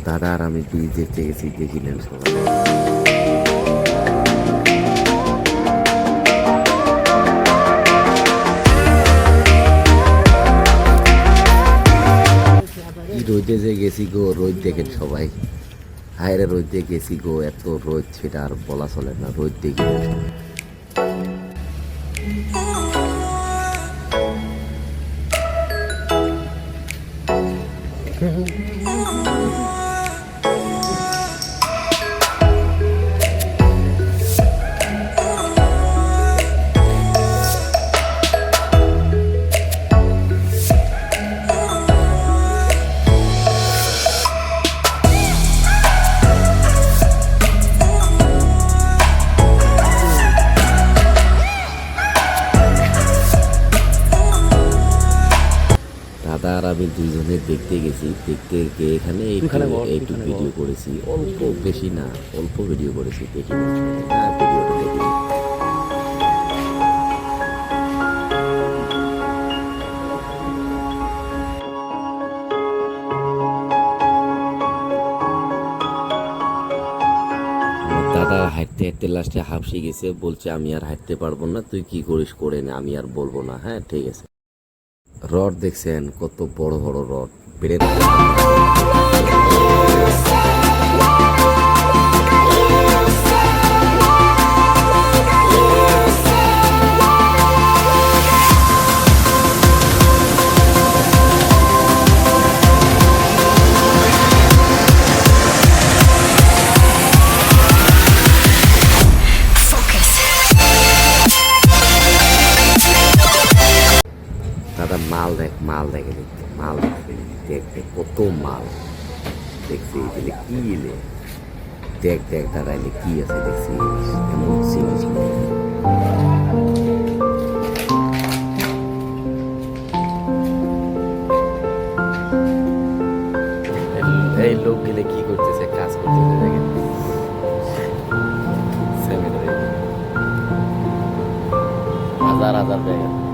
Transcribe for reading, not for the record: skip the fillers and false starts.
দাদা আর আমি বীজ দেখতে গেছি, দেখিলেন সবাই। কি রোদে যে গেছি গো, রোদ দেখেন সবাই। হায়রে রোদে গেছি গো, এত রোদ সেটা আর বলা চলে না, রোদ দেখিলেন সবাই। দাদা আর আমি দুইজনে দেখতে গেছি, দেখতে গিয়ে এখানে একটু ভিডিও করেছি, অল্প, বেশি না, অল্প ভিডিও করেছি, দেখি না ভিডিওটা দেখি। দাদা হাঁটতে হাঁটতে লাস্টে হাঁপসে গেছে, বলছে আমি আর হাঁটতে পারবো না, তুই কি করিস করে না, আমি আর বলবো না। হ্যাঁ ঠিক আছে। রড দেখছেন কত বড় বড় রড, বেড়ে দাদা মাল দেখ, মাল দেখে দেখতে, মাল দেখতে দেখতে কত মাল দেখছি। এলে কি এলে দেখ দেখ দাদা, এলে কি আছে দেখছি, এমন জিনিস এই লোক গেলে কি করতেছে, কাজ করতেছে দেখেন। হাজার হাজার ব্যাগ